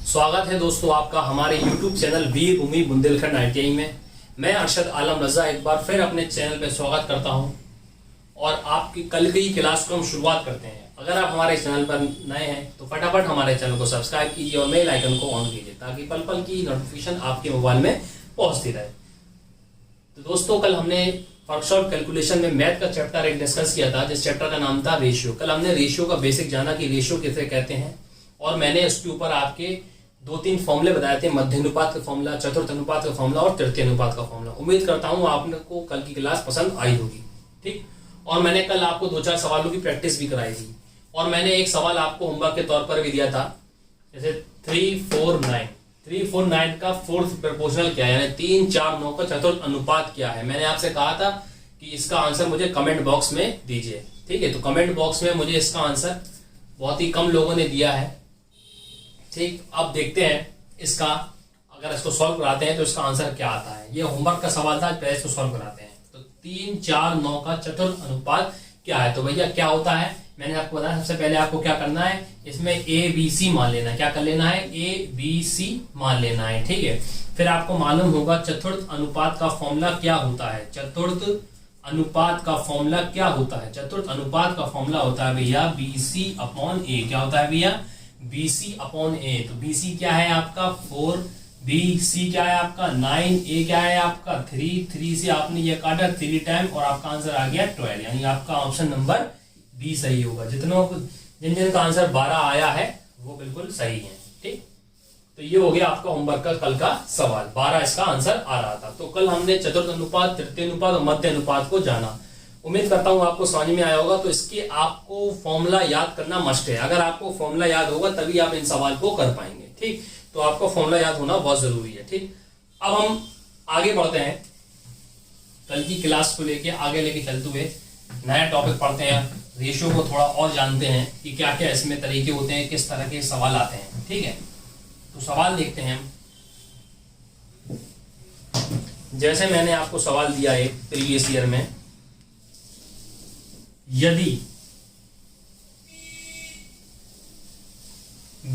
स्वागत है दोस्तों आपका हमारे YouTube चैनल वीर भूमि बुंदेलखंड ITI में। मैं अरशद आलम रजा एक बार फिर अपने चैनल पे स्वागत करता हूं और आपकी कल की क्लास को हम शुरुआत करते हैं। अगर आप हमारे चैनल पर नए हैं तो फटाफट हमारे चैनल को सब्सक्राइब कीजिए और बेल आइकन को ऑन कीजिए ताकि पल पल की नोटिफिकेशन आपके मोबाइल में पहुंचती रहे। तो दोस्तों कल हमने वर्कशॉप कैलकुलेशन में मैथ का चैप्टर एक डिस्कस किया था जिस चैप्टर का नाम था रेशियो। कल हमने रेशियो का बेसिक जाना कि रेशियो किसे कहते हैं और मैंने उसके ऊपर आपके 2-3 फॉर्मूले बताए थे, मध्य अनुपात का फॉर्मूला, चतुर्थ अनुपात का फॉर्मूला और तृतीय अनुपात का फॉर्मूला। उम्मीद करता हूं आपको कल की क्लास पसंद आई होगी। ठीक, और मैंने कल आपको 2-4 सवालों की प्रैक्टिस भी कराई थी और मैंने एक सवाल आपको होमवर्क के तौर पर भी दिया था, जैसे 3-4-9 का फोर्थ प्रपोर्शनल क्या है, यानी 3-4-9 का चतुर्थ अनुपात क्या है। मैंने आपसे कहा था कि इसका आंसर मुझे कमेंट बॉक्स में दीजिए। ठीक है, तो कमेंट बॉक्स में मुझे इसका आंसर बहुत ही कम लोगों ने दिया है। ठीक, अब देखते हैं इसका, अगर इसको सॉल्व कराते हैं तो इसका आंसर क्या आता है। ये होमवर्क का सवाल था, पहले इसको सॉल्व कराते हैं। तो 3-4-9 का चतुर्थ अनुपात क्या है, तो भैया क्या होता है मैंने आपको बताया। सबसे पहले आपको क्या करना है, इसमें ABC मान लेना है। क्या कर लेना है, ABC मान लेना है। ठीक है, फिर आपको मालूम होगा चतुर्थ अनुपात का फॉर्मूला क्या होता है। चतुर्थ अनुपात का फॉर्मूला क्या होता है, चतुर्थ अनुपात का फॉर्मूला होता है भैया BC/A। क्या होता है भैया, BC/A। तो BC क्या है आपका 4, BC क्या है आपका 9, A क्या है आपका 3 से आपने ये काटा 3 टाइम और आपका आंसर आ गया 12, यानी आपका ऑप्शन नंबर B सही होगा। जिन का आंसर 12 आया है वो बिल्कुल सही है। ठीक, तो ये हो गया आपका होमवर्क का कल का सवाल। 12 इसका आंसर आ रहा था। तो कल हमने चतुर्थ अनुपात, तृतीय अनुपात और मध्य अनुपात को जाना। उम्मीद करता हूं आपको समझ में आया होगा। तो इसके आपको फॉर्मूला याद करना मस्ट है। अगर आपको फॉर्मूला याद होगा तभी आप इन सवाल को कर पाएंगे। ठीक, तो आपको फॉर्मूला याद होना बहुत जरूरी है। ठीक, अब हम आगे बढ़ते हैं, कल की क्लास को लेके आगे लेके चलते हुए नया टॉपिक पढ़ते हैं। रेशियो को थोड़ा और जानते हैं कि क्या क्या इसमें तरीके होते हैं, किस तरह के सवाल आते हैं। ठीक है, तो सवाल देखते हैं। जैसे मैंने आपको सवाल दिया है प्रीवियस ईयर में, यदि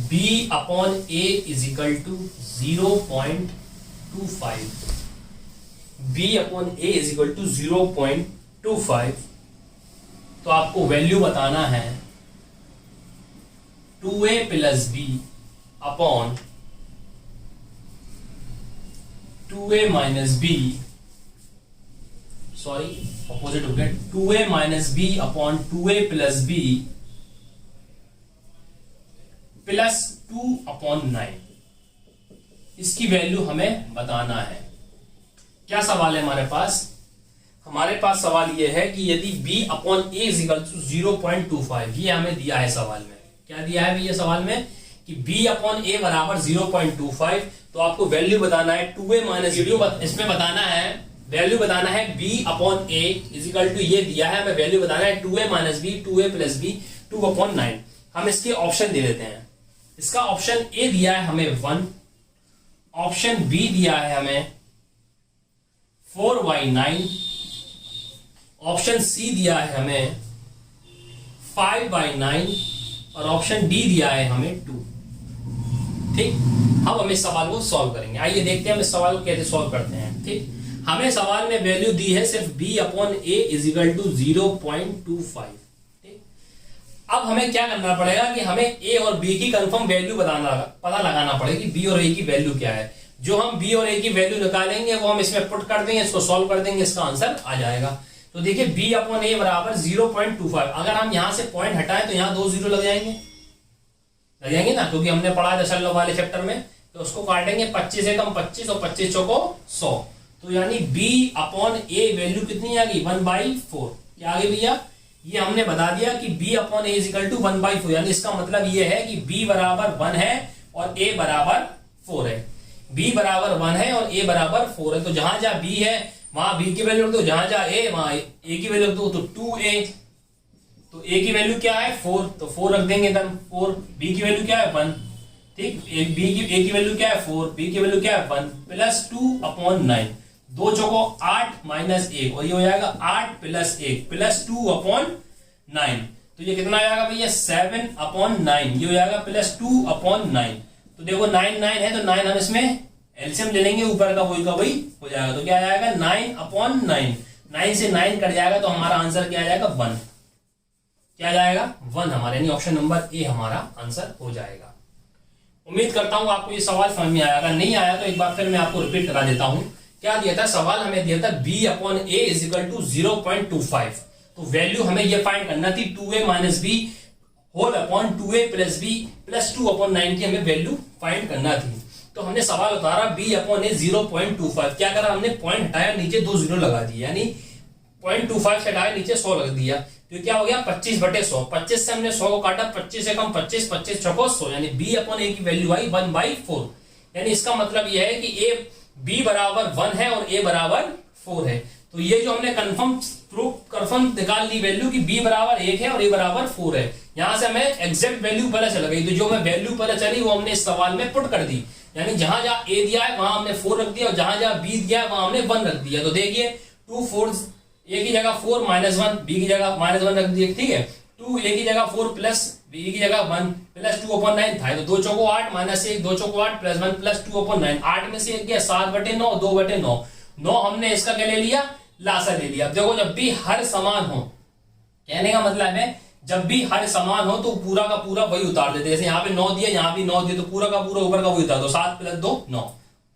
B/A is equal to 0.25, B/A is equal to 0.25, तो आपको वैल्यू बताना है 2A plus B upon 2A minus B, sorry opposite हो गया, 2A minus B upon 2A plus B plus 2/9। इसकी वैल्यू हमें बताना है। क्या सवाल है हमारे पास, हमारे पास सवाल यह है कि यदि B/A इज इक्वल टू 0.25, ये हमें दिया है सवाल में। क्या दिया है भैया सवाल में कि B/A बराबर 0.25, तो आपको वैल्यू बताना है 2A माइनस B। इसमें बताना है वैल्यू बताना है B/A इज इक्वल टू, ये दिया है हमें वैल्यू बताना है 2A minus B, 2A plus B 2/9। हम इसके ऑप्शन दे देते हैं। इसका ऑप्शन A दिया है हमें 1, ऑप्शन B दिया है हमें 4/9, ऑप्शन C दिया है हमें 5/9 और ऑप्शन D दिया है हमें 2। ठीक, अब हम इस सवाल को सॉल्व करेंगे। आइए देखते हैं हम इस सवाल को कैसे सॉल्व करते हैं। ठीक, हमें सवाल में वैल्यू दी है सिर्फ B/A इज इक्वल टू 0.25। ठीक, अब हमें क्या करना पड़ेगा कि हमें A और B की कंफर्म वैल्यू पता लगाना पड़ेगी। B और A की वैल्यू क्या है, जो हम B और A की वैल्यू निकालेंगे वो हम इसमें पुट कर देंगे, इसको सॉल्व कर देंगे, इसका आंसर आ जाएगा। तो देखिए B/A बराबर 0.25। अगर हम यहां से पॉइंट हटाएं तो यहां 2 0 लग जाएंगे ना, क्योंकि हमने पढ़ा दशमलव वाले चैप्टर में। तो उसको काटेंगे 25 से कम 25 और 25 चौको 100, तो यानी B/A वैल्यू कितनी आ गई 1/4। क्या आ गई भैया, ये हमने बता दिया कि B/A इज इक्वल टू 1/4, यानी इसका मतलब ये है कि B बराबर 1 है और A बराबर 4 है। B बराबर 1 है और A बराबर 4 है। तो जहां जहां B है वहां B की वैल्यू रख दो, जहां जहां A वहां A की वैल्यू रख दो। तो 2A, तो A की वैल्यू क्या है 4, तो 4 रख देंगे इधर 4। B की वैल्यू क्या है 1। ठीक, A की वैल्यू क्या है 4, B की वैल्यू क्या है 1 प्लस 2/9। 2 चौको 8 माइनस 1 और ये हो जाएगा 8 प्लस 1 प्लस 2/9। तो ये कितना आ जाएगा भैया 7/9, ये हो जाएगा प्लस 2/9। तो देखो 9 9 है तो 9 हम इसमें एलसीएम ले लेंगे, ऊपर का वही हो जाएगा। तो क्या आ जाएगा 9/9, 9 से 9 कट जाएगा तो हमारा आंसर क्या आ जाएगा 1। क्या आ जाएगा 1 हमारा, यानी ऑप्शन नंबर ए हमारा आंसर हो जाएगा। उम्मीद करता हूं आपको ये सवाल समझ में आया। अगर नहीं आया तो एक बार फिर मैं आपको रिपीट करा देता हूं। क्या दिया था सवाल, हमें दिया था b/a = 0.25। तो वैल्यू हमें ये फाइंड करना थी 2a - b whole upon 2a + b + 2/9 की हमें वैल्यू फाइंड करना थी। तो हमने सवाल उतारा b/a 0.25। क्या करा हमने, पॉइंट हटाया, नीचे 2 0 लगा दिए, यानी 0.25 से हटाया, नीचे 100 लग दिया। तो क्या हो गया 25/100। 25 से हमने 100 को काटा, 25 से कम 25, 25 चौको 100, यानी b/a की वैल्यू आई 1/4। यानी इसका मतलब यह है कि a b बराबर 1 है और a बराबर 4 है। तो ये जो हमने कंफर्म निकाल ली वैल्यू कि b बराबर 1 है और a बराबर 4 है। यहां से हमें एग्जैक्ट वैल्यू पता चल गई। तो जो हमें वैल्यू पता चली वो हमने इस सवाल में पुट कर दी, यानी जहां जहां a दिया है वहां हमने 4 रख दिया और जहां जहां b दिया है वहां हमने 1 रख दिया। तो देखिए 2 4 a की जगह 4 -1, b की जगह -1 रख दिया, ठीक है। 2 a की जगह 4 प्लस b की जगह 1 प्लस 2/9 था। तो 2 चौको 8 -1, 2 चौको 8 + 1 + 2/9। 8 में से 1 गया 7/9, 2/9। 9 हमने इसका क्या ले लिया, लासा ले लिया। अब देखो जब भी हर समान हो, कहने का मतलब है जब भी हर समान हो तो पूरा का पूरा वही उतार देते। जैसे यहाँ पे 9 दिया, यहाँ भी 9 दिया, तो पूरा का पूरा ऊपर का वही उतार दो। 7 + 2 9,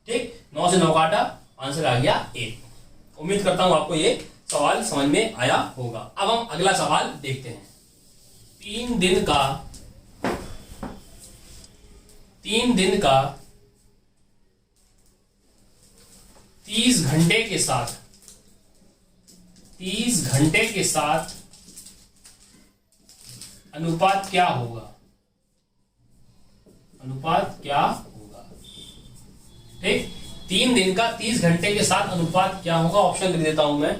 ठीक। 9 से 9 काटा, आंसर आ गया 8। उम्मीद करता हूं आपको ये सवाल समझ में आया होगा। अब हम अगला सवाल देखते हैं। 3 दिन का 30 घंटे के साथ अनुपात क्या होगा? ठीक, 3 दिन का 30 घंटे के साथ अनुपात क्या होगा? ऑप्शन लिख देता हूं मैं।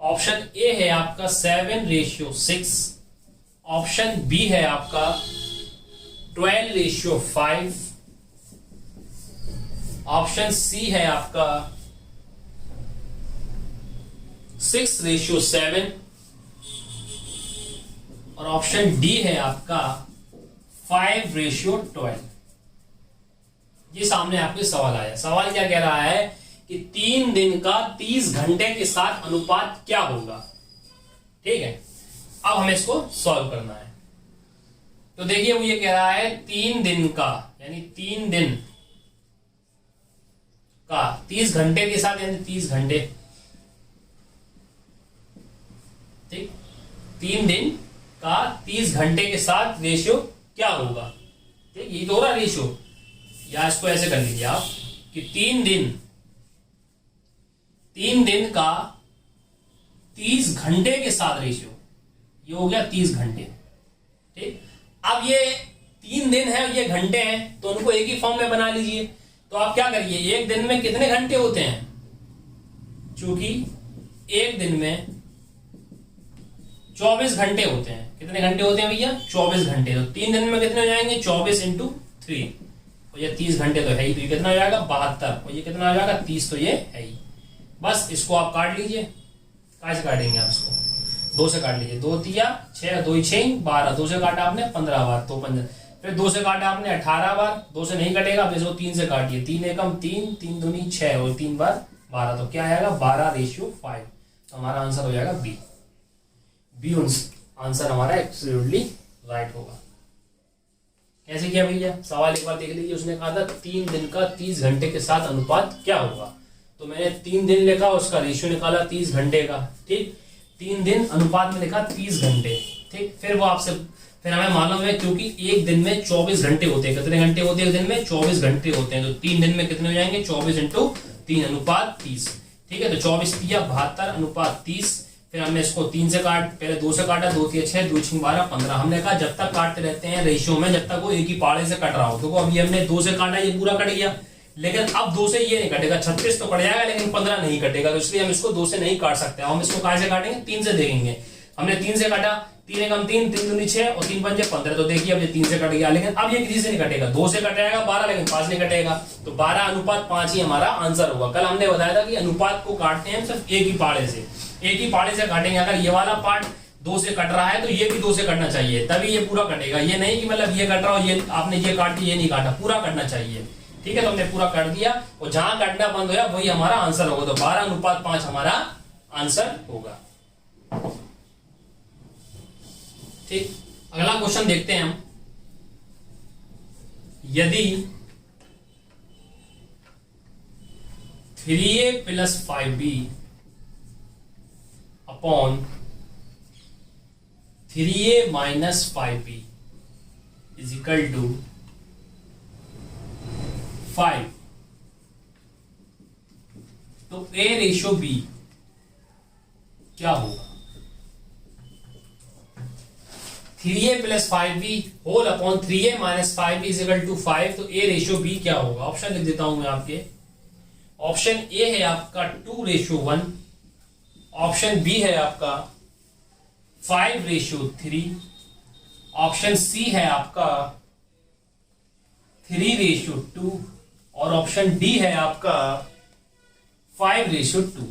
ऑप्शन ए है आपका 7:6, ऑप्शन बी है आपका 12:5, ऑप्शन सी है आपका 6:7 और ऑप्शन डी है आपका 5:12। ये सामने आपके सवाल आया। सवाल क्या कह रहा है कि 3 दिन का 30 घंटे के साथ अनुपात क्या होगा, ठीक है। अब हमें इसको सॉल्व करना है। तो देखिए वो ये कह रहा है 3 दिन का, यानी 3 दिन का 30 घंटे के साथ, यानी 30 घंटे, ठीक। 3 दिन का 30 घंटे के साथ रेशियो क्या होगा, ठीक। ये तो रहा रेशियो, या इसको ऐसे कर लीजिए आप कि 3 दिन का 30 घंटे के साथ रेशियो, ये हो गया 30 घंटे, ठीक। अब ये 3 दिन है, ये घंटे हैं, तो उनको एक ही फॉर्म में बना लीजिए। तो आप क्या करिए, एक दिन में कितने घंटे होते हैं? चूंकि एक दिन में 24 घंटे होते हैं। कितने घंटे होते हैं भैया? 24 घंटे। तो 3 दिन में कितने हो जाएंगे? 24 × 3, और ये 30 घंटे तो है ही, तो ये कितना हो जाएगा? 72, और ये कितना हो जाएगा? 30, तो ये है ही। बस इसको आप काट लीजिए। कैसे काटेंगे आप इसको? 2 से काट लीजिए। 2 तिया 6, 2 6 12, 2 से काटा आपने 15 बार, तो 15, फिर 2 से काटा आपने 18 बार, 2 से नहीं कटेगा, फिर इसको 3 से काटिए। 3 एकम 3, 3 दूनी 6 और 3 बार 12, तो क्या आएगा? 12:5। तो हमारा आंसर हो जाएगा बी। आंसर हमारा एब्सोल्युटली राइट होगा। कैसे किया भैया? सवाल एक बार देख लीजिए। उसने कहा था 3 दिन का 30 घंटे के साथ अनुपात क्या होगा, तो मैंने 3 दिन लिखा, उसका रेशियो निकाला 30 घंटे का, ठीक। 3 दिन अनुपात में लिखा 30 घंटे, ठीक। फिर वो आपसे, फिर हमें मालूम है क्योंकि एक दिन में 24 घंटे होते हैं। कितने घंटे होते हैं एक दिन में? 24 घंटे होते हैं। तो 3 दिन में कितने हो जाएंगे? 24 × 3 अनुपात 30, ठीक है। तो 24 तिया 72 अनुपात 30। फिर हमने इसको 3 से पहले 2 से काटा, 2 तिया 6, 2 6 12 15। हमने कहा जब तक काटते रहते हैं रेशियो में, जब तक वो एक ही पाड़े से कट रहा हो। तो अभी हमने 2 से काटा, ये पूरा कट गया, लेकिन अब 2 से ये नहीं कटेगा। 36 तो कट जाएगा, लेकिन 15 नहीं कटेगा। तो इसलिए हम इसको 2 से नहीं काट सकते। हम इसको कहां से काटेंगे? 3 से देखेंगे। हमने 3 से काटा, 3 एकम 3, 3 दूनी 6 और 3 पंजे 15। तो देखिए अब ये 3 से कट गया, लेकिन अब ये किसी से नहीं कटेगा। 2 से कट जाएगा 12, लेकिन 5 नहीं कटेगा। तो 12:5 ही हमारा आंसर होगा। कल हमने बताया था कि अनुपात को काटते हैं सिर्फ एक ही पाड़े से, एक ही पाड़े से काटेंगे। अगर ये वाला पार्ट 2 से कट रहा है तो ये भी 2 से कटना चाहिए, तभी ये पूरा कटेगा। ये नहीं कि मतलब ये कट रहा हो, ये आपने ये काट दिया, ये नहीं काटा, पूरा कटना चाहिए। ठीक है, तो हमने पूरा कर दिया और जहां कटना बंद होया वही हमारा आंसर होगा। तो 12:5 हमारा आंसर होगा। ठीक, अगला क्वेश्चन देखते हैं हम। यदि 3a + 5b upon 3a - 5b is equal to 5, तो a/b क्या होगा? 3a + 5b whole upon 3a - 5b is equal to 5, तो a/b क्या होगा? ऑप्शन लिख देता हूं मैं आपके। ऑप्शन ए है आपका 2:1, ऑप्शन बी है आपका 5:3, ऑप्शन सी है आपका 3:2 और ऑप्शन डी है आपका 5:2।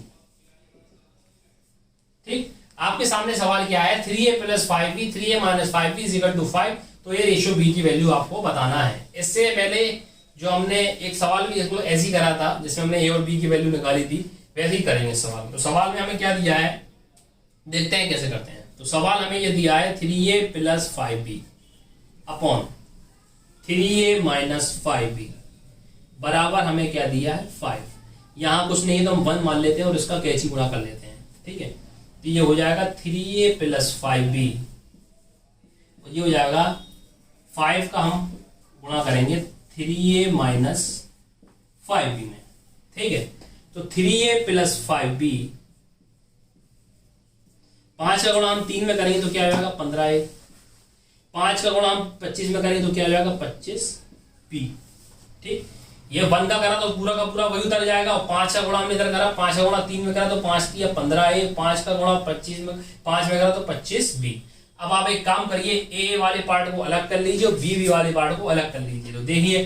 ठीक, आपके सामने सवाल क्या है? 3a + 5b, 3a - 5b is equal to 5, तो a/b की वैल्यू आपको बताना है। इससे पहले जो हमने एक सवाल भी ऐसे ही करा था जिसमें हमने a और b की वैल्यू निकाली थी, वैसे ही करेंगे सवाल। तो सवाल में हमें क्या दिया है, देखते हैं कैसे करते हैं। तो सवाल हमें ये दिया है 3a + 5b upon 3a - 5b बराबर हमें क्या दिया है 5। यहां कुछ नहीं है तो हम 1 मान लेते हैं और इसका कैची गुणा कर लेते हैं। ठीक है, तो ये हो जाएगा 3a + 5b, ये हो जाएगा 5 का हम गुणा करेंगे 3a - 5b में। ठीक है, तो 3a + 5b 5 का गुणा हम 3 में करेंगे तो क्या हो जाएगा 15a, 5 का गुणा हम 25 में करेंगे तो क्या हो जाएगा 25b। ठीक, ये 1 का करा तो पूरा का पूरा वही उतर जाएगा और 5 का गुणा हमने इधर करा, 5 का गुणा 3 में करा तो 5 की 15a, 5 का गुणा 25 में 5 में करा तो 25b। अब आप एक काम करिए, a वाले पार्ट को अलग कर लीजिए और b वाले पार्ट को अलग कर लीजिए। तो देखिए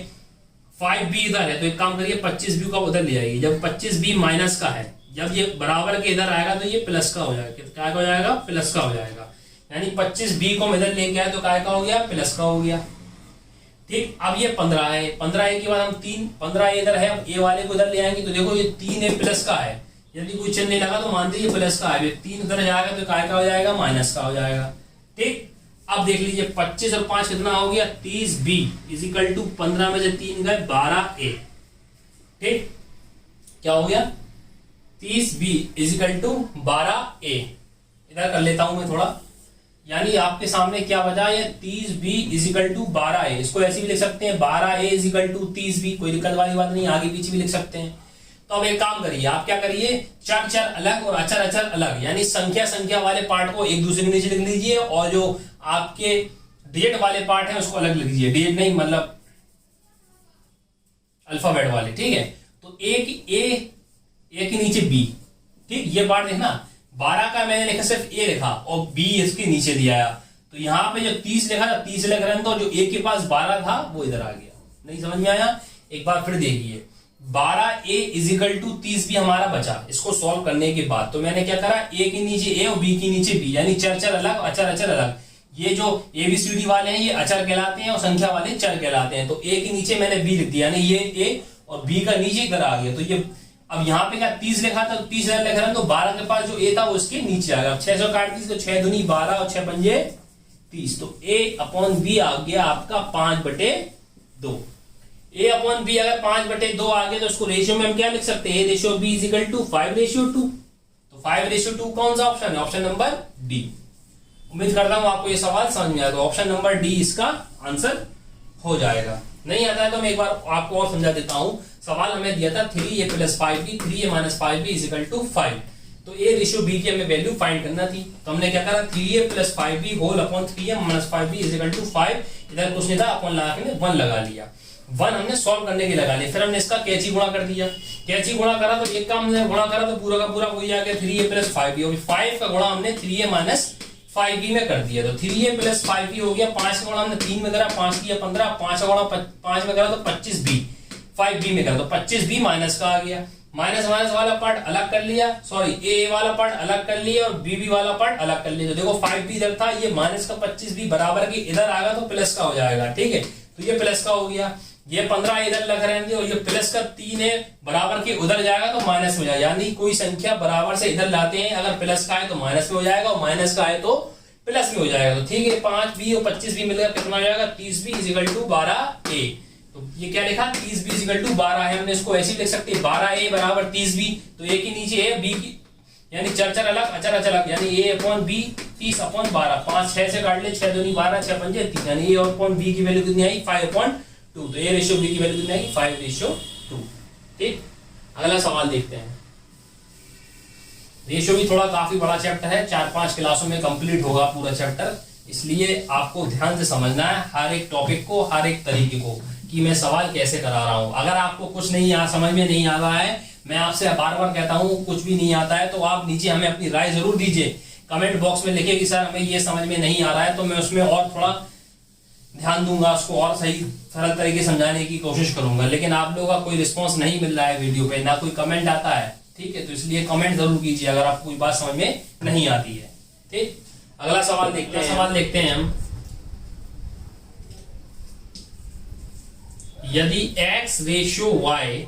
5b इधर है तो एक काम करिए 25b का उधर ले जाइए। जब 25b माइनस का है, जब ये बराबर के इधर आएगा तो ये प्लस का हो जाएगा। क्या हो जाएगा? प्लस का हो जाएगा। यानी 25b को हम इधर लेके आए तो काय का हो गया? प्लस का हो गया। ठीक, अब ये 15 है, 15a के बाद हम 3, 15a इधर है, अब a वाले को इधर ले आएंगे तो देखो ये 3a प्लस का है, यदि कोई चिन्ह नहीं लगा तो मान लीजिए प्लस का है। 3 उधर जाएगा तो काय का हो जाएगा? माइनस का हो जाएगा। ठीक, अब देख लीजिए 25 और 5 कितना हो गया? 30b इज इक्वल टू 15 में से 3 गए 12a। ठीक, क्या हो गया? 30b is equal to 12a। इधर कर लेता हूं मैं थोड़ा, यानी आपके सामने क्या बचा? ये 30b is equal to 12a। इसको ऐसे भी लिख सकते हैं 12a is equal to 30b, कोई दिक्कत वाली बात नहीं, आगे पीछे भी लिख सकते हैं। तो अब एक काम करिए, आप क्या करिए, चर चर अलग और अचर अचर अलग, यानी संख्या संख्या वाले पार्ट को एक दूसरे के नीचे लिख लीजिए और जो आपके डिजिट वाले पार्ट है उसको अलग लिख लीजिए। डिजिट नहीं मतलब अल्फाबेट वाले। ठीक है, तो ए के नीचे बी। ठीक, ये पार्ट देखना 12 का मैंने लिखा सिर्फ ए लिखा और बी इसके नीचे दिया। तो यहां पे जब 30 लिखा था 30 लिख रहे हैं तो जो ए के पास 12 था वो इधर आ गया। नहीं समझ में आया? एक बार फिर देखिए 12a इज इक्वल टू 30 भी हमारा बचा। इसको सॉल्व करने के बाद तो मैंने क्या करा, ए के नीचे ए और बी के नीचे बी, यानी चर चर अलग अचर अचर अलग। ये जो एबीसीडी वाले हैं ये अचर कहलाते हैं और संख्या वाले चर कहलाते हैं। तो ए के नीचे मैंने बी लिख दिया, यानी ये ए और बी का नीचे इधर आ गया। तो ये अब यहाँ पे क्या 30 लिखा था, 30 लिख रहे हैं तो 12 के पास जो ए था वो इसके नीचे आ गया। 600 काट दी तो 6 दूनी 12 और 6 पंजे 30, तो ए अपॉन बी आ गया आपका 5/2। ए अपॉन बी अगर 5/2 आ गया तो उसको रेशियो में हम क्या लिख सकते हैं, A ratio B is equal to 5/2। तो 5/2 कौन सा ऑप्शन है? Option number D. उम्मीद करता हूं आपको ये सवाल समझ में आया। तो ऑप्शन नंबर डी इसका आंसर हो जाएगा। नहीं आता है तो मैं एक बार आपको और समझा देता हूं। सवाल हमें दिया था 3a + 5b, 3a - 5b is equal to 5। तो a रेशियो b की हमें वैल्यू फाइंड करना थी। तो हमने क्या करा, 3a + 5b whole upon 3a - 5b is equal to 5। इधर कुछ नहीं था, अपन लगा के 1 लगा लिया। 1 हमने सॉल्व करने के लगा लिया। फिर हमने इसका कैची गुणा कर दिया। कैची गुणा करा तो एक काम हमने गुणा करा तो पूरा का पूरा वही आ गया 3a + 5b। और 5 का गुणा हमने 3a - 5b में कर दिया। तो 3a + 5b हो गया। 5 का गुणा हमने 3 में करा, 5 की 15, 5 का गुणा 5 में करा तो 25b, 5b में करा तो 25b माइनस का आ गया। माइनस माइनस वाला पार्ट अलग कर लिया, सॉरी ए वाला पार्ट अलग कर लिया और बी वाला पार्ट अलग कर लिया। तो देखो 5b इधर था, ये माइनस का 25 भी बराबर की इधर आएगा तो प्लस का हो जाएगा, ठीक है। तो ये प्लस का हो गया, ये 15 इधर लग रहेंगे और ये प्लस का 3 है बराबर के उधर जाएगा तो माइनस में हो जाएगा। यानी कोई संख्या बराबर से इधर लाते हैं, अगर प्लस का है तो माइनस में हो जाएगा और माइनस का है तो प्लस में हो जाएगा। तो ठीक है, 5b और 25b मिलकर कितना हो जाएगा, 30b = 12a। तो ये क्या लिखा, 30b = 12 है, हमने इसको ऐसे ही लिख सकते हैं 12a = 30b। तो a के नीचे है b की, यानी चर चर अलग अचर अचर अलग, यानी a/b 30/12, 5 6 से काट ले, 6 दूनी 12, 6 पंजे 30, यानी a/b की वैल्यू कितनी आई, 5/2। तो a/b की वैल्यू कितनी आई, 5/2। ठीक, अगला सवाल देखते हैं। रेशियो भी थोड़ा काफी बड़ा चैप्टर है, 4-5 क्लासों में कंप्लीट होगा पूरा चैप्टर, इसलिए आपको ध्यान से समझना है हर एक टॉपिक को, हर एक तरीके को, कि मैं सवाल कैसे करा रहा हूं। अगर आपको कुछ नहीं समझ में नहीं आ रहा है, मैं आपसे बार बार कहता हूं कुछ भी नहीं आता है तो आप नीचे हमें अपनी राय जरूर दीजिए, कमेंट बॉक्स में लिखिए कि सर हमें ये समझ में नहीं आ रहा है, तो मैं उसमें और थोड़ा ध्यान दूंगा, उसको और सही सरल तरीके समझाने की कोशिश करूंगा। लेकिन आप लोगों का कोई रिस्पॉन्स नहीं मिल रहा है वीडियो पे, ना कोई कमेंट आता है, ठीक है। तो इसलिए कमेंट जरूर कीजिए अगर आपको कोई बात समझ में नहीं आती है। ठीक, अगला सवाल देखते हैं हम। यदि x/y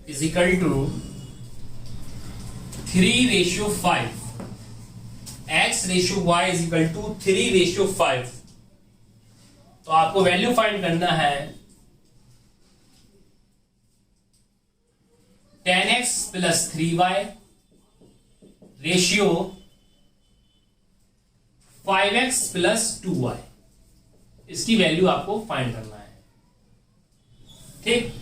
= 3/5, x/y = 3/5, तो आपको वैल्यू फाइंड करना है 10x + 3y ratio 5x + 2y, इसकी वैल्यू आपको फाइंड करना है। ठीक,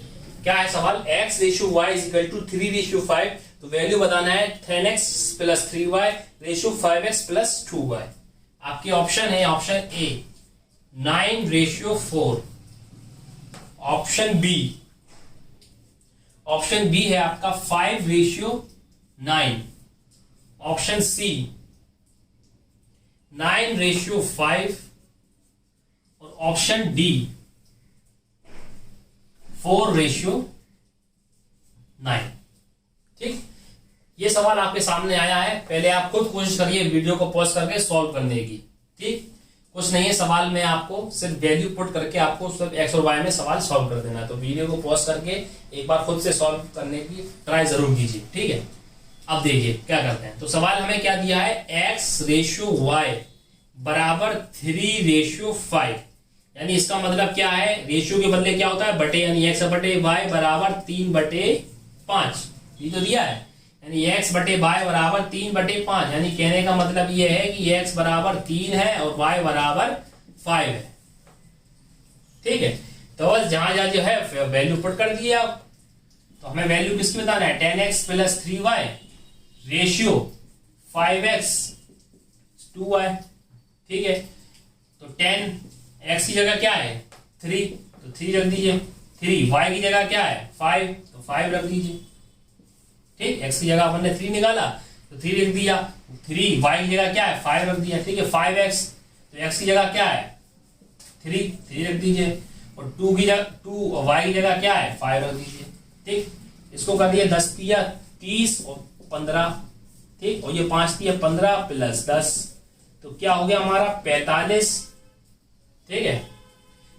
क्या है सवाल, x/y = 3/5, तो वैल्यू बताना है 10x + 3y ratio 5x + 2y। आपके ऑप्शन है, ऑप्शन ए 9/4, ऑप्शन बी है आपका 5/9, ऑप्शन सी 9/5 और ऑप्शन डी 4/9। ठीक, ये सवाल आपके सामने आया है, पहले आप खुद कोशिश करिए वीडियो को पॉज करके सॉल्व करने की। ठीक, कुछ नहीं है सवाल में, आपको सिर्फ वैल्यू पुट करके आपको सिर्फ x और y में सवाल सॉल्व कर देना है। तो वीडियो को पॉज करके एक बार खुद से सॉल्व करने की ट्राई जरूर कीजिए, ठीक है। अब देखिए क्या करते हैं। तो सवाल हमें क्या दिया है, x/y = 3/5, यानी इसका मतलब क्या है, रेशियो के बदले क्या होता है, बटे, यानी x/y = 3/5, ये तो दिया है, यानी x/y = 3/5, यानी कहने का मतलब ये है कि x = 3 है और y = 5 है। ठीक है, तो बस जहां जहां जो है वैल्यू पुट कर दिया। तो हमें वैल्यू किसकी बताना है, 10x + 3y ratio 5x 2y। ठीक है, तो 10x की जगह क्या है 3, तो 3 रख दीजिए, 3 y की जगह क्या है 5, तो 5 रख दीजिए। ठीक, x की जगह अपन ने 3 निकाला तो 3 लिख दिया, 3 y की जगह क्या है 5 रख दिया। ठीक है, 5x, तो x की जगह क्या है 3 रख दीजिए, और 2 और y की जगह क्या है 5 रख दीजिए। ठीक, इसको कर दिया 10 तिया 30 और 15। ठीक, और ये 5 तिया 15 + 10, तो क्या हो गया हमारा 45। ठीक है,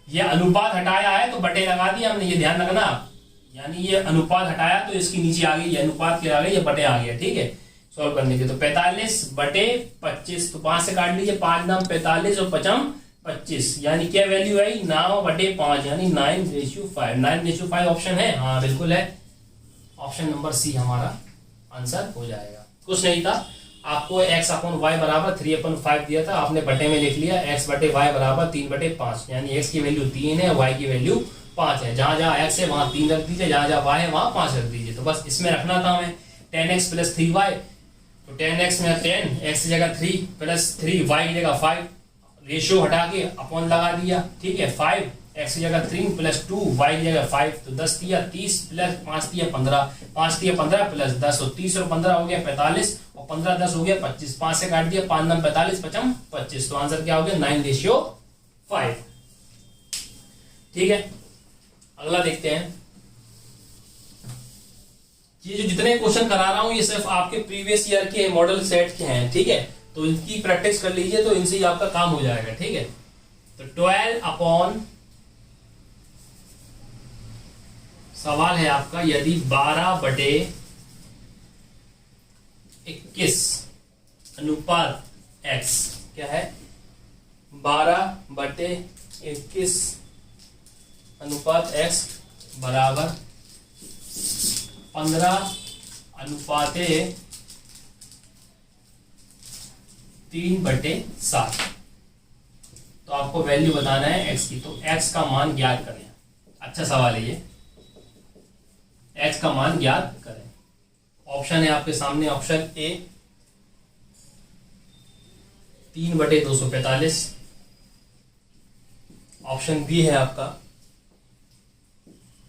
ये अनुपात हटाया है तो बटे लगा दिया हमने, ये ध्यान रखना, यानी ये अनुपात हटाया तो इसके नीचे आ गई, ये अनुपात के आ गई, ये बटे आ गया। ठीक है, सॉल्व करने के, तो 45/25, तो 5 से काट लीजिए, 5 9 45 और 5 25, यानी क्या वैल्यू आई 9/5, यानी 9/5। 9/5 ऑप्शन है, हाँ बिल्कुल है, ऑप्शन नंबर सी हमारा आंसर हो जाएगा। कुछ नहीं था, आपको x/y = 3/5 दिया था, आपने बटे में लिख लिया x/y = 3/5, यानी x की वैल्यू 3 है, y की वैल्यू 5 है। जहां जहां x है वहां 3 रख दीजिए, जहां जहां y है वहां 5 रख दीजिए। तो बस इसमें रखना था हमें 10x + 3y, तो 10x में 10, x की जगह 3 + 3 y की जगह 5, रेशियो हटा के अपॉन लगा दिया। ठीक है, 5 x की जगह 3 + 2 y की जगह 5, तो 10 तिया 30 + 5 तिया 15, 5 तिया 15 + 10, और 30 और 15 हो गया 45, और 15 10 हो गया 25, 5 से काट दिया, 5 9 45, 5 25, तो आंसर क्या हो गया 9/5। ठीक है, अगला देखते हैं। ये जो जितने क्वेश्चन करा रहा हूं ये सिर्फ आपके प्रीवियस ईयर के मॉडल सेट के हैं, ठीक है। तो इनकी प्रैक्टिस कर लीजिए तो इनसे ही आपका काम हो जाएगा, ठीक है। तो 12 अपॉन, सवाल है आपका, यदि 12/21 अनुपात x, क्या है 12/21 अनुपात x बराबर 15/3/7, तो आपको वैल्यू बताना है x की। तो x का मान ज्ञात करें। अच्छा सवाल है ये, x का मान ज्ञात करें। ऑप्शन है आपके सामने, ऑप्शन ए 3/245, ऑप्शन बी है आपका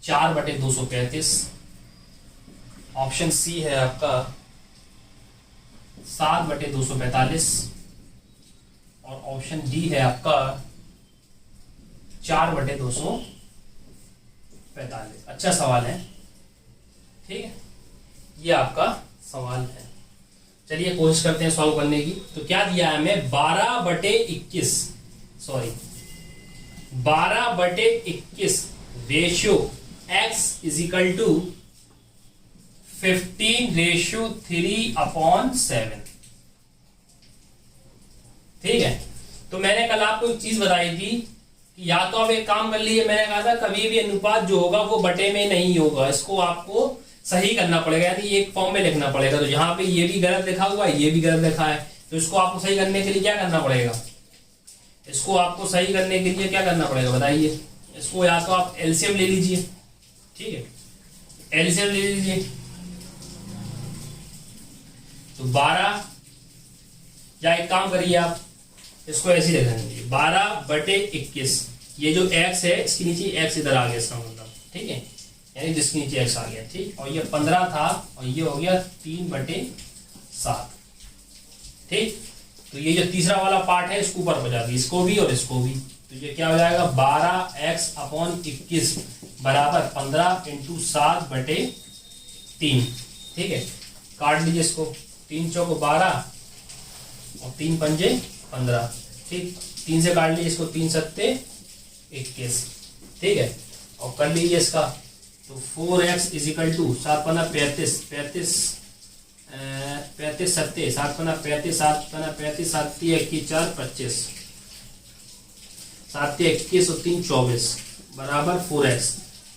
4/235, ऑप्शन सी है आपका 7/245 और ऑप्शन डी है आपका 4/245। अच्छा सवाल है, ठीक है, ये आपका सवाल है। चलिए कोशिश करते हैं सॉल्व करने की। तो क्या दिया है हमें, 12/21 ratio x is equal to 15/3/7, ठीक है। तो मैंने कल आपको एक चीज बताई थी कि या तो आप एक काम कर लीजिए, मैंने कहा था कभी भी अनुपात जो होगा वो बटे में नहीं होगा, इसको आपको सही करना पड़ेगा, यानी एक फॉर्म में लिखना पड़ेगा। तो यहाँ पे ये भी गलत लिखा हुआ है, ये भी गलत लिखा है, तो इसको आपको सही करने के लिए क्या करना पड़ेगा, इसको आपको सही करने के लिए क्या करना पड़ेगा बताइए। इसको या तो आप एलसीएम ले लीजिए, ठीक है, एलसीएम ले लीजिए। तो 12, या एक काम करिए आप इसको ऐसे ही लिख देंगे 12/21, ये जो x है इसके नीचे x इधर आ गया, इसका मतलब, ठीक है, यानी जिसके नीचे x आ गया, ठीक। और ये 15 था और ये हो गया 3/7, ठीक। तो ये जो तीसरा वाला पार्ट है इसको ऊपर बजा दी, इसको भी और इसको भी। तो ये क्या हो जाएगा, 12x/21 बराबर 15 × 7/3, ठीक है। काट लीजिए इसको, 3 चौक 12 और 3 पंजे 15, ठीक। 3 से काट लीजिए इसको, 3 सत्ते 21, ठीक है। और कर लीजिए इसका, तो 4x इज इक्वल टू 7 पंजा 35, 35 सत्ते 7 पंजा 35, 7 पंजा 35, 7 × 21 4 25, 7 × 21 और 3 24 बराबर 4x।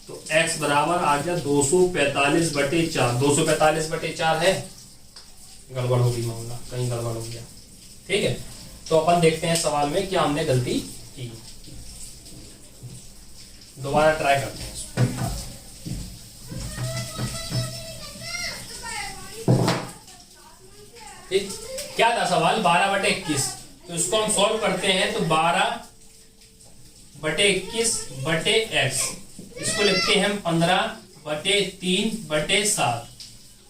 तो x बराबर आ गया 245/4। 245/4 है, गड़बड़ हो गई मामला, कहीं गड़बड़ हो गया, ठीक है। तो अपन देखते हैं सवाल में क्या हमने गलती की, दोबारा ट्राई करते हैं इसको। ठीक, क्या था सवाल, 12/21, तो इसको हम सॉल्व करते हैं। तो 12/21/x, इसको लिखते हैं हम 15/3/7,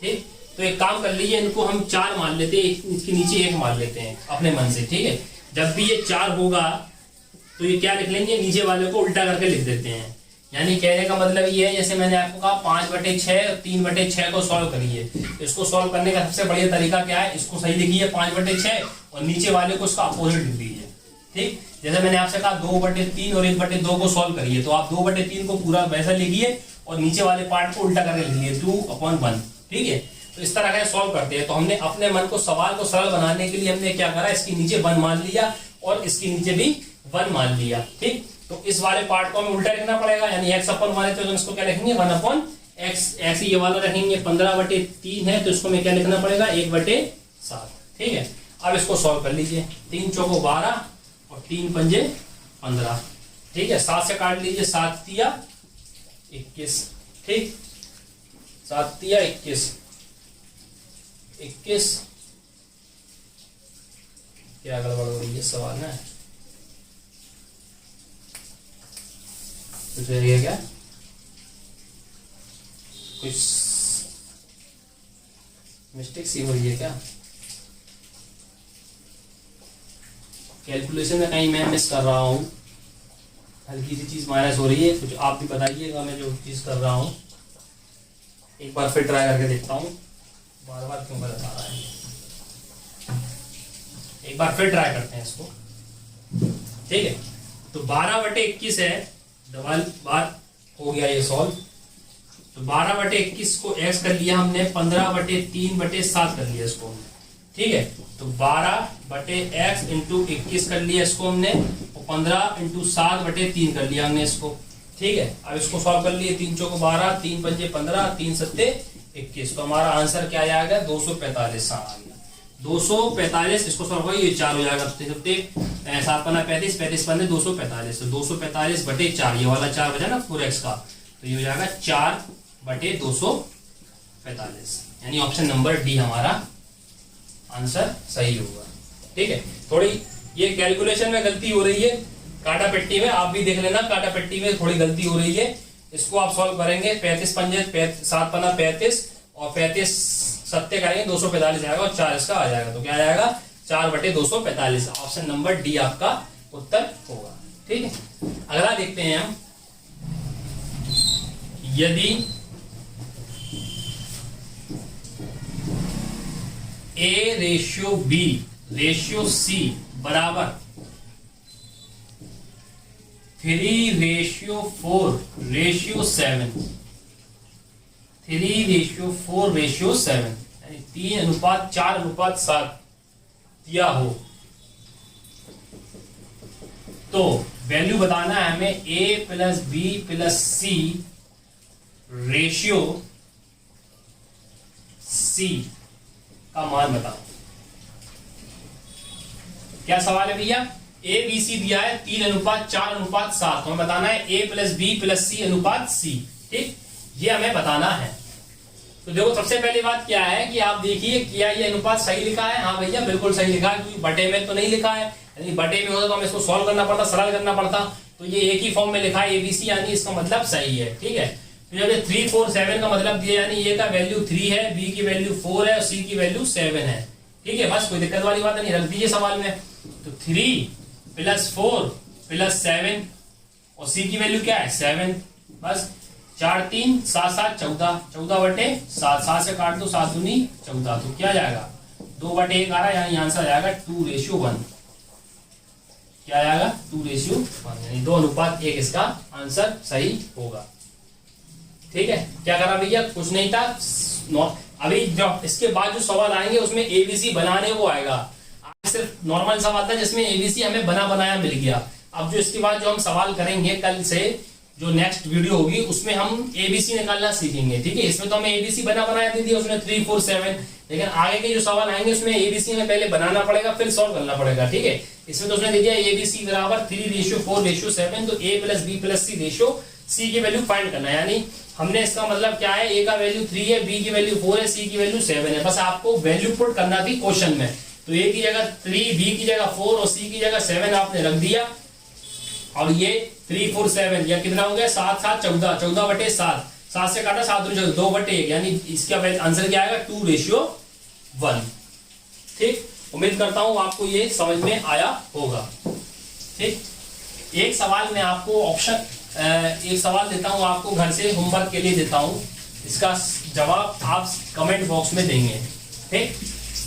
ठीक। तो एक काम कर लीजिए, इनको हम 4 मान लेते हैं, इसके नीचे 1 मान लेते हैं अपने मन से, ठीक है। जब भी ये 4 होगा तो ये क्या लिख लेंगे, नीचे वाले को उल्टा करके लिख देते हैं। यानी कहने का मतलब ये है, जैसे मैंने आपको कहा 5/6 और 3/6 को सॉल्व करिए। इसको सॉल्व करने का सबसे बढ़िया तरीका क्या है, इसको सही लिखिए 5/6 और नीचे वाले को इसका अपोजिट लिख दीजिए, ठीक। जैसे मैंने आपसे कहा 2/3 और 1/2 को सॉल्व करिए, तो आप 2/3 को पूरा वैसा लिखिए और नीचे वाले पार्ट को उल्टा करके लिख लीजिए 2/1, ठीक है। तो इस तरह का सॉल्व करते हैं। तो हमने अपने मन को, सवाल को सरल बनाने के लिए हमने क्या करा, इसके नीचे 1 मान लिया और इसके नीचे भी 1 मान लिया, ठीक। तो इस वाले पार्ट को हमें उल्टा लिखना पड़ेगा, यानी x/1 है तो इसको क्या लिखेंगे 1/x, ऐसे ये वाला रखेंगे। 15/3 है तो इसको हमें क्या लिखना पड़ेगा 1/7, ठीक है। अब इसको सॉल्व कर लीजिए, 3 चौको 12 और 3 पंजे 15, ठीक है। 7 से काट लीजिए, 7 तिया 21, ठीक, 7 तिया 21, क्या गड़बड़ हो रही है सवाल में, कुछ है क्या, कुछ मिस्टेक सी हो रही है क्या, कैलकुलेशन में कहीं मैं मिस कर रहा हूँ, हल्की सी चीज माइनस हो रही है, कुछ आप भी बताइएगा मैं जो चीज कर रहा हूँ। एक बार फिर ट्राई करके देखता हूँ, बार बार क्यों गलत आ रहा है। एक बार फिर ट्राई करते हैं इसको, ठीक है। तो 12/21 है, डबल बार हो गया ये सॉल्व। तो 12/21 को x कर लिया हमने, 15/3/7 कर लिया इसको हमने, ठीक है। तो 12/x इंटू 21 कर लिया इसको हमने, और 15 इंटू 7/3 कर लिया हमने इसको, ठीक है। अब इसको सॉल्व कर लिए, 3 चौको 12, 3 पंजे 15, 3 सत्ते 21। तो हमारा आंसर क्या आएगा, 245 आ गया। 245 इसको सॉल्व करिए, ये 4 हो जाएगा, 7 पन्ना 35, 35 पन्ने 245, तो 245/4, ये वाला 4 बचा ना 4x का, तो ये हो जाएगा 4/245, यानी ऑप्शन नंबर डी हमारा आंसर सही होगा, ठीक है। थोड़ी ये कैलकुलेशन में गलती हो रही है, काटा पेट्टी में, आप भी देख लेना, काटा पेट्टी में थोड़ी गलती हो रही है। इसको आप सॉल्व करेंगे, 35 पंजे 7 पन्ना 35 और 35 सत्ते करेंगे, 245 आएगा, और 4 इसका आ जाएगा, तो क्या आएगा 4/245। ऑप्शन नंबर डी आपका उत्तर होगा, ठीक है। अगला देखते हैं हम, यदि A/B/C बराबर 3/4/7, 3/4/7 यानी 3:4:7 दिया हो, तो वैल्यू बताना है हमें A+B+C रेशियो C का मान बताओ। क्या सवाल है भैया, ABC दिया है 3:4:7, हमें बताना है A+B+C/C, ठीक, ये हमें बताना है। तो देखो सबसे पहली बात क्या है कि आप देखिए क्या ये अनुपात सही लिखा है, हाँ भैया बिल्कुल सही लिखा है, क्योंकि बटे में तो नहीं लिखा है, यानी बटे में होता तो हमें इसको सॉल्व करना पड़ता, सरल करना पड़ता, तो ये एक ही फॉर्म में लिखा है ABC, यानी इसका मतलब सही है, ठीक है। तो जब ये 3 4 7 का मतलब दिया, यानी ए का वैल्यू 3 है, बी की वैल्यू 4 है और सी की वैल्यू 7 है, ठीक है। बस कोई दिक्कत वाली बात नहीं, रख दीजिए सवाल में। तो 3 + 4 + 7 और सी की वैल्यू क्या है 7, बस 4 3 7 7 14, 14/7, 7 से काट दो, 7 दूनी 14, तो क्या जाएगा 2/1 आ रहा है, यानी आंसर आएगा 2:1। क्या आएगा 2:1, यानी 2:1 इसका आंसर सही होगा, ठीक है। क्या करा भैया, कुछ नहीं था, अभी जो इसके बाद जो सवाल आएंगे उसमें एबीसी बनाने वो आएगा, सिर्फ नॉर्मल सवाल था जिसमें एबीसी हमें बना बनाया मिल गया। अब जो इसके बाद जो हम सवाल करेंगे कल से, जो नेक्स्ट वीडियो होगी उसमें हम एबीसी निकालना सीखेंगे, ठीक है। इसमें तो हमें एबीसी बना बनाया दे दिया उसने 3 4 7, लेकिन आगे के जो सवाल आएंगे उसमें एबीसी हमें पहले बनाना पड़ेगा फिर सॉल्व करना पड़ेगा, ठीक है। इसमें तो उसने दे दिया एबीसी बराबर 3:4:7, तो A+B+C रेशियो C की वैल्यू फाइंड करना है, यानी हमने इसका मतलब क्या है, A का वैल्यू 3 है, B की वैल्यू 4 है, C की वैल्यू 7 है, बस आपको वैल्यू पुट करना थी क्वेश्चन में। तो A की जगह 3, B की जगह 4 और C की जगह 7 आपने रख दिया, और ये 3 4 7 या कितना हो गया 7 7 14, 14/7, 7 से काटा 7 2/1, यानी इसका आंसर क्या आएगा 2:1, ठीक। उम्मीद करता हूं आपको ये समझ में आया होगा, ठीक। एक सवाल मैं आपको एक सवाल देता हूं आपको, घर से होमवर्क के लिए देता हूं, इसका जवाब आप कमेंट बॉक्स में देंगे, ठीक,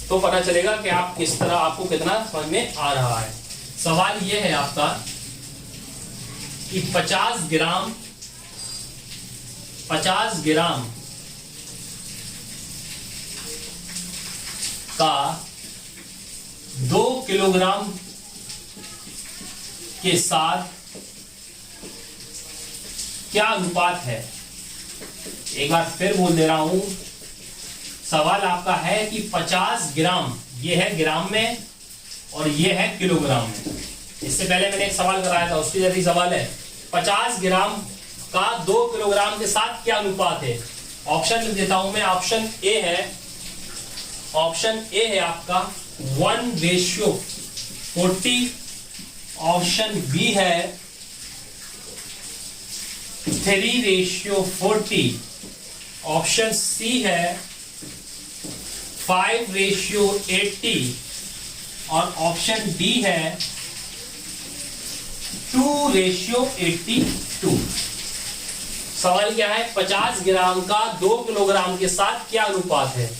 तो पता चलेगा कि आप किस तरह, आपको कितना समझ में आ रहा है। सवाल ये है आपका कि 50 ग्राम का 2 किलोग्राम के साथ क्या अनुपात है। एक बार फिर बोल दे रहा हूं, सवाल आपका है कि 50 ग्राम, ये है ग्राम में और ये है किलोग्राम में। इससे पहले मैंने एक सवाल कराया था, उसकी जैसी सवाल है, 50 ग्राम का 2 किलोग्राम के साथ क्या अनुपात है। ऑप्शन लिख देता हूं मैं, ऑप्शन ए है आपका 1:40, ऑप्शन बी है 3:40, ऑप्शन सी है 5:80 और ऑप्शन डी है 2:82। सवाल क्या है, 50 ग्राम का 2 किलोग्राम के साथ क्या अनुपात है।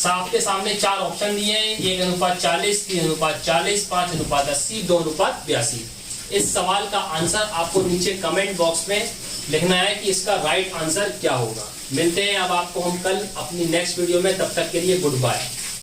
आपके सामने 4 ऑप्शन दिए हैं, 1:40, 3:40, 5:80, 2:82। इस सवाल का आंसर आपको नीचे कमेंट बॉक्स में लिखना है कि इसका राइट आंसर क्या होगा। मिलते हैं अब आपको हम कल अपनी नेक्स्ट वीडियो में, तब तक के लिए गुड बाय।